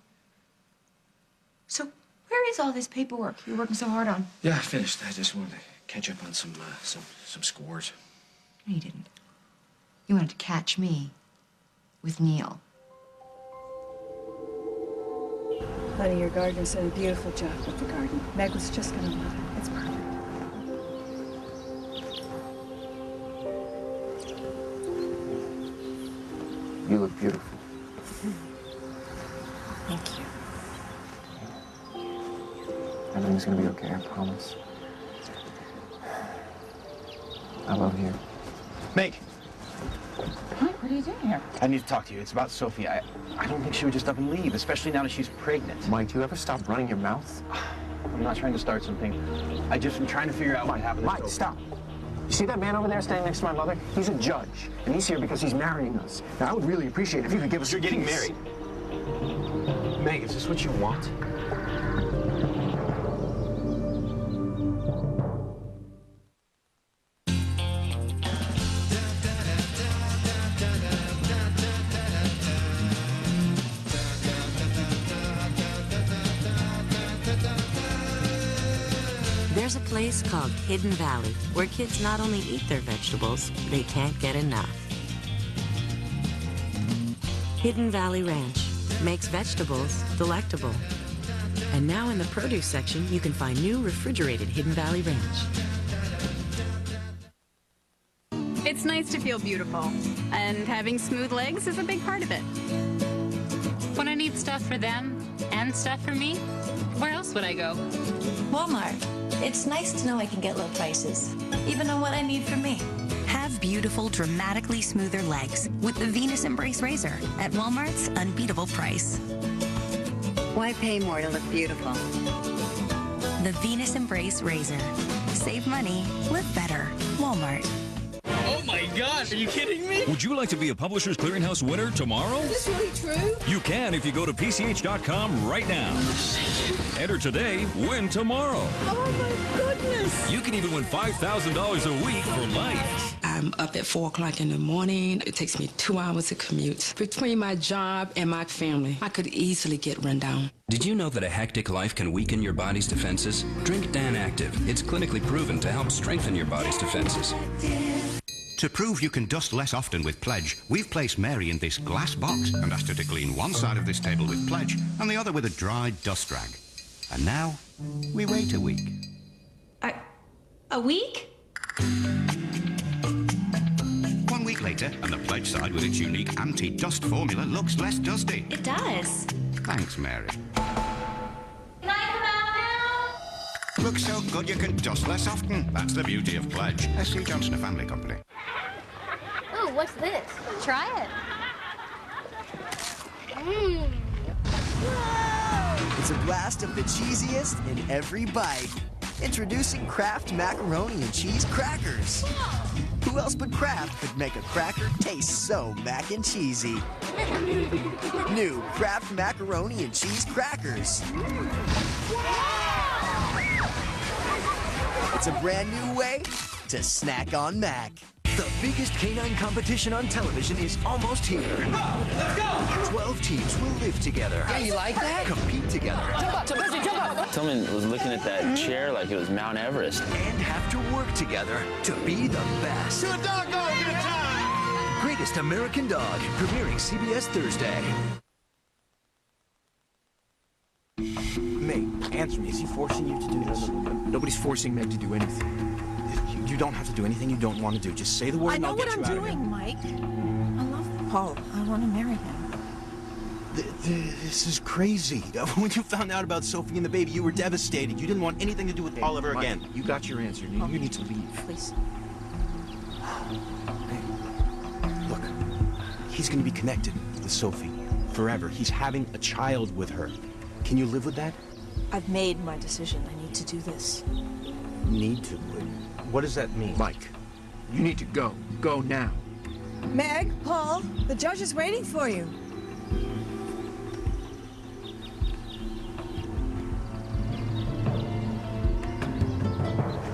So where is all this paperwork you're working so hard on?
Yeah, I finished. I just wanted to catch up on some scores.
No, you didn't. You wanted to catch me with Neil.
Honey, your gardener's done a beautiful job with the garden. Meg was just gonna love it. It's perfect.
You look beautiful.
Thank you.
Everything's gonna be okay, I promise. I love you.
Meg,
Mike, what are you doing here?
I need to talk to you. It's about Sophie. I don't think she would just up and leave, especially now that she's pregnant.
Mike, do you ever stop running your mouth?
I'm not trying to start something. I just am trying to figure out what happened to
Mike,
Sophie.
stop. You see that man over there standing next to my mother? He's a judge, and he's here because he's marrying us. Now, I would really appreciate it if you could give us
You're getting
peace.
married. Meg, is this what you want?
There's a place called Hidden Valley where kids not only eat their vegetables, they can't get enough. Hidden Valley Ranch makes vegetables delectable. And now in the produce section, you can find new refrigerated Hidden Valley Ranch.
It's nice to feel beautiful, and having smooth legs is a big part of it.
When I need stuff for them and stuff for me, where else would I go?
Walmart. It's nice to know I can get low prices, even on what I need for me.
Have beautiful, dramatically smoother legs with the Venus Embrace Razor at Walmart's unbeatable price.
Why pay more to look beautiful?
The Venus Embrace Razor. Save money, live better. Walmart.
Oh my gosh, are you kidding me?
Would you like to be a Publishers Clearinghouse winner tomorrow?
Is this really true?
You can if you go to PCH.com right now. Enter today, win tomorrow.
Oh my goodness!
You can even win $5,000 a week for life.
I'm up at 4 o'clock in the morning. It takes me 2 hours to commute. Between my job and my family, I could easily get run down.
Did you know that a hectic life can weaken your body's defenses? Drink Dan Active. It's clinically proven to help strengthen your body's defenses.
To prove you can dust less often with Pledge, we've placed Mary in this glass box and asked her to clean one side of this table with Pledge and the other with a dry dust rag. And now, we wait a week.
A week?
1 week later, and the Pledge side with its unique anti-dust formula looks less dusty.
It does.
Thanks, Mary.
Can I come out now?
Looks so good you can dust less often. That's the beauty of Pledge. S.C. Johnson, a family company.
Ooh, what's this? Try it. Mmm.
It's a blast of the cheesiest in every bite. Introducing Kraft Macaroni and Cheese Crackers. Who else but Kraft could make a cracker taste so mac and cheesy? New Kraft Macaroni and Cheese Crackers. It's a brand new way to snack on Mac.
The biggest canine competition on television is almost here. Let's go! 12 teams will live together.
Yeah, you like that?
Compete together.
Jump up, jump up!
Someone was looking at that chair like it was Mount Everest.
And have to work together to be the best.
To a dog, go! Get a time!
Greatest American Dog, premiering CBS Thursday.
Meg, answer me. Is he forcing you to do this? Nobody's forcing Meg to do anything. You don't have to do anything you don't want to do. Just say the word and I'll get you out of here.
I know what I'm doing, Mike. I love Paul. I want to marry him.
This is crazy. When you found out about Sophie and the baby, you were devastated. You didn't want anything to do with Paul ever again. You got your answer. You need to leave.
Please.
Hey, look, he's going to be connected with Sophie forever. He's having a child with her. Can you live with that?
I've made my decision. I need to do this.
Need to. What does that mean?
Mike, you need to go. Go now.
Meg, Paul, the judge is waiting for you.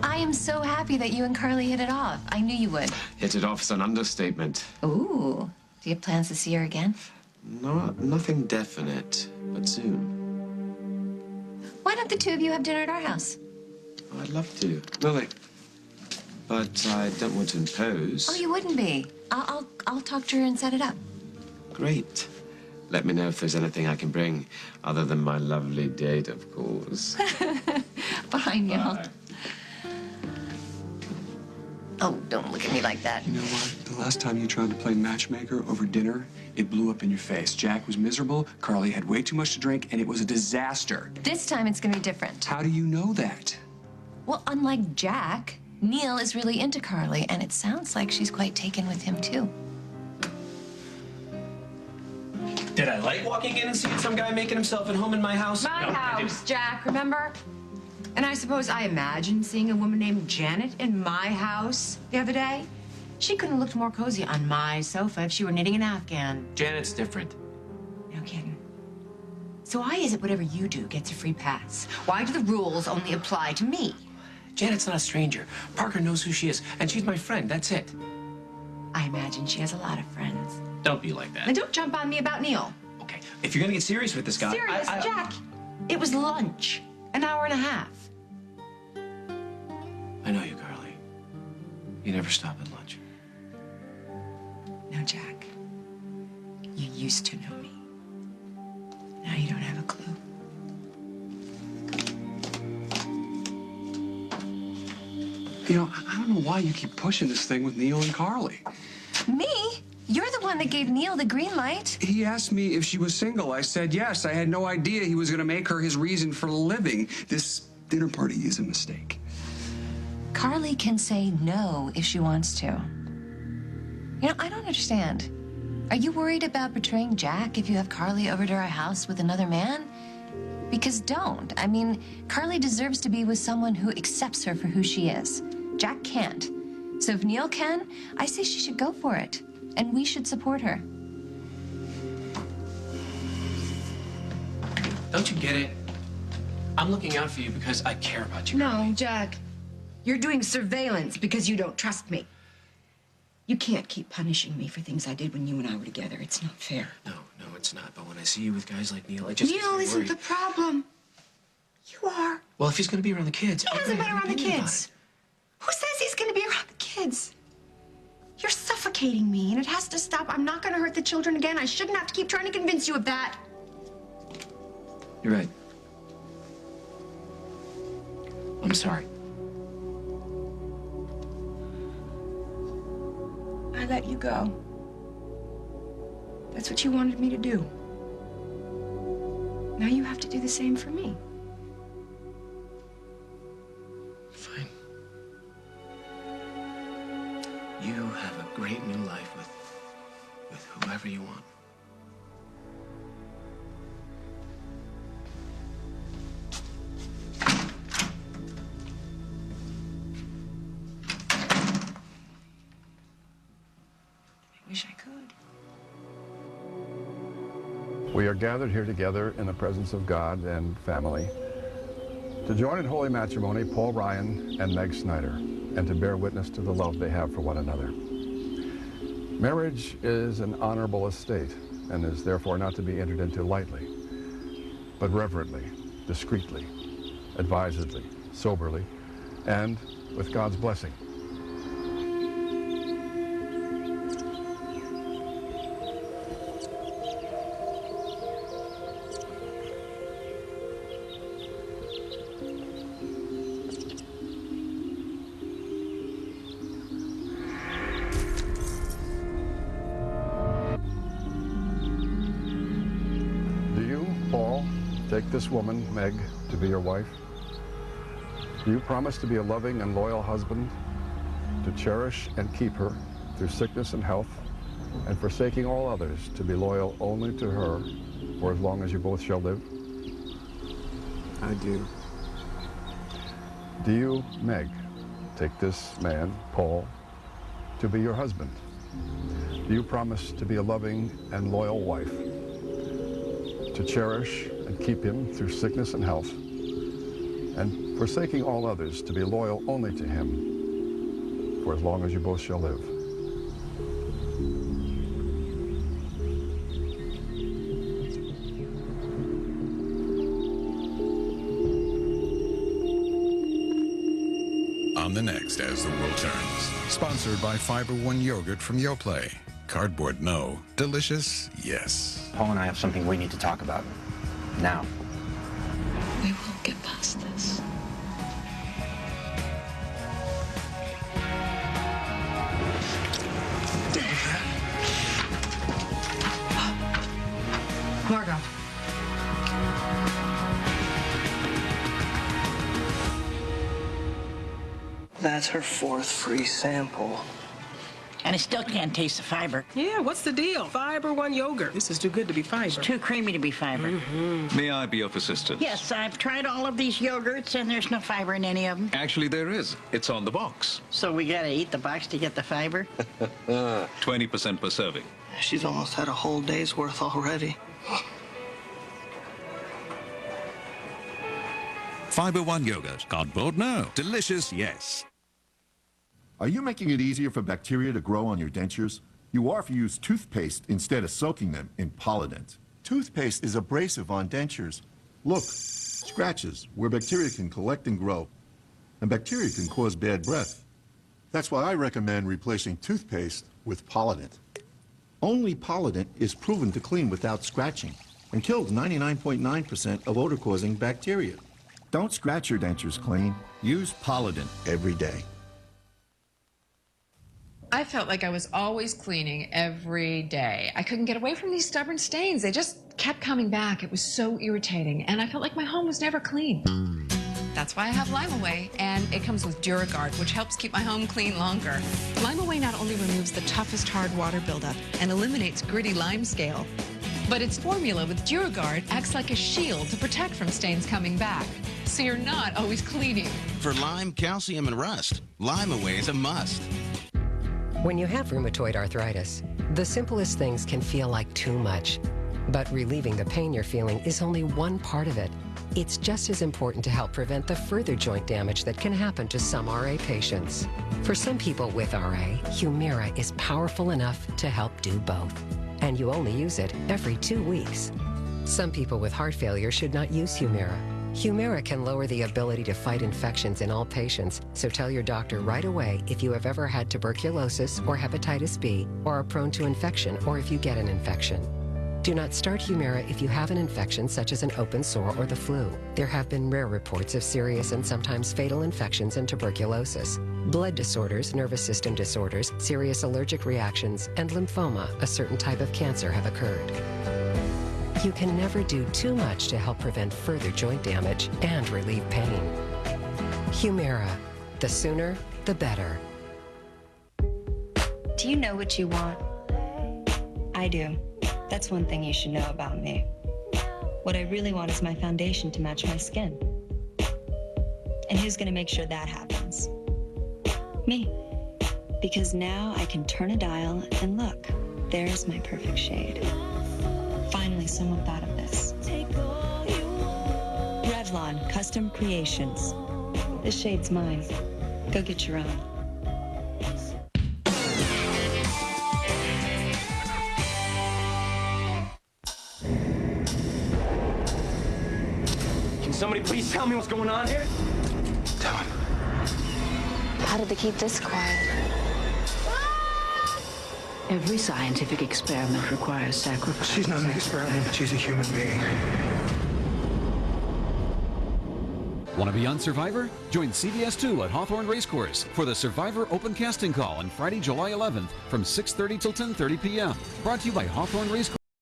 I am so happy that you and Carly hit it off. I knew you would.
Hit it off is an understatement.
Ooh. Do you have plans to see her again?
No, nothing definite, but soon.
Why don't the two of you have dinner at our house?
I'd love to. Lily, But I don't want to impose.
Oh, you wouldn't be. I'll talk to her and set it up.
Great. Let me know if there's anything I can bring, other than my lovely date, of course.
Bye, Neil. Oh, don't look at me like that.
You know what? The last time you tried to play matchmaker over dinner, it blew up in your face. Jack was miserable, Carly had way too much to drink, and it was a disaster.
This time it's gonna be different.
How do you know that?
Well, unlike Jack, Neil is really into Carly, and it sounds like she's quite taken with him, too.
Did I like walking in and seeing some guy making himself at home in my house?
My
No, I
house, Jack, remember? And I suppose I imagined seeing a woman named Janet in my house the other day. She couldn't have looked more cozy on my sofa if she were knitting an Afghan.
Janet's different.
No kidding. So why is it whatever you do gets a free pass? Why do the rules only apply to me?
Janet's not a stranger. Parker knows who she is, and she's my friend. That's it.
I imagine she has a lot of friends.
Don't be like that.
And don't jump on me about Neil.
Okay, if you're gonna get serious with this guy,
Serious, Jack. It was lunch. An hour and a half.
I know you, Carly. You never stop at lunch.
No, Jack. You used to know me. Now you don't have a clue.
You know, I don't know why you keep pushing this thing with Neil and Carly.
Me? You're the one that gave Neil the green light.
He asked me if she was single. I said yes. I had no idea he was going to make her his reason for living. This dinner party is a mistake.
Carly can say no if she wants to. You know, I don't understand. Are you worried about betraying Jack if you have Carly over to our house with another man? Because don't. I mean, Carly deserves to be with someone who accepts her for who she is. Jack can't. So if Neil can, I say she should go for it. And we should support her.
Don't you get it? I'm looking out for you because I care about you.
No, Jack. You're doing surveillance because you don't trust me. You can't keep punishing me for things I did when you and I were together. It's not fair.
No, it's not. But when I see you with guys like Neil, I just
Neil isn't the problem. You are.
Well, if he's going to be around the kids,
He hasn't been around the kids. Who says he's going to be around the kids? You're suffocating me, and it has to stop. I'm not going to hurt the children again. I shouldn't have to keep trying to convince you of that.
You're right. I'm sorry.
I let you go. That's what you wanted me to do. Now you have to do the same for me.
Fine. You have a great new life with whoever you want.
I wish I could.
We are gathered here together in the presence of God and family to join in holy matrimony Paul Ryan and Meg Snyder, and to bear witness to the love they have for one another. Marriage is an honorable estate and is therefore not to be entered into lightly, but reverently, discreetly, advisedly, soberly, and with God's blessing. Take this woman, Meg, to be your wife? Do you promise to be a loving and loyal husband, to cherish and keep her through sickness and health, and forsaking all others, to be loyal only to her for as long as you both shall live?
I do.
Do you, Meg, take this man, Paul, to be your husband? Do you promise to be a loving and loyal wife, to cherish and keep him through sickness and health, and forsaking all others, to be loyal only to him for as long as you both shall live?
on the next As the World Turns. Sponsored by Fiber One Yogurt from Yoplait. Cardboard, no. Delicious, yes.
Paul and I have something we need to talk about. Now.
We will get past this.
Margot.
That's her 4th free sample.
And I still can't taste the fiber.
Yeah, what's the deal? Fiber One yogurt. This is too good to be fiber.
It's too creamy to be fiber.
May I be of assistance?
Yes, I've tried all of these yogurts, and there's no fiber in any of them.
Actually, there is. It's on the box.
So we gotta eat the box to get the fiber?
20% per serving.
She's almost had a whole day's worth already.
Fiber One Yogurt. Cardboard, no. Delicious, yes.
Are you making it easier for bacteria to grow on your dentures? You are if you use toothpaste instead of soaking them in Polident. Toothpaste is abrasive on dentures. Look, scratches where bacteria can collect and grow. And bacteria can cause bad breath. That's why I recommend replacing toothpaste with Polident. Only Polident is proven to clean without scratching and kills 99.9% of odor-causing bacteria. Don't scratch your dentures clean. Use Polident every day.
I felt like I was always cleaning every day. I couldn't get away from these stubborn stains. They just kept coming back. It was so irritating, and I felt like my home was never clean. That's why I have Lime-A-Way, and it comes with DuraGuard, which helps keep my home clean longer. Lime-A-Way not only removes the toughest hard water buildup and eliminates gritty lime scale, but its formula with DuraGuard acts like a shield to protect from stains coming back, so you're not always cleaning.
For lime, calcium, and rust, Lime-A-Way is a must.
When you have rheumatoid arthritis, the simplest things can feel like too much. But relieving the pain you're feeling is only one part of it. It's just as important to help prevent the further joint damage that can happen to some RA patients. For some people with RA, Humira is powerful enough to help do both. And you only use it every 2 weeks. Some people with heart failure should not use Humira. Humira can lower the ability to fight infections in all patients, so tell your doctor right away if you have ever had tuberculosis or hepatitis B or are prone to infection or if you get an infection. Do not start Humira if you have an infection such as an open sore or the flu. There have been rare reports of serious and sometimes fatal infections and tuberculosis. Blood disorders, nervous system disorders, serious allergic reactions, and lymphoma, a certain type of cancer, have occurred. You can never do too much to help prevent further joint damage and relieve pain. Humira. The sooner, the better.
Do you know what you want? I do. That's one thing you should know about me. What I really want is my foundation to match my skin. And who's gonna make sure that happens? Me. Because now I can turn a dial and look, there's my perfect shade. Finally, someone thought of this. Revlon Custom Creations. This shade's mine. Go get your own.
Can somebody please tell me what's going on here? Tell him.
How did they keep this quiet?
Every scientific experiment requires sacrifice.
She's not an experiment. She's a human being.
Want to be on Survivor? Join CBS 2 at Hawthorne Racecourse for the Survivor Open Casting Call on Friday, July 11th from 6:30 till 10:30 p.m. Brought to you by Hawthorne Racecourse.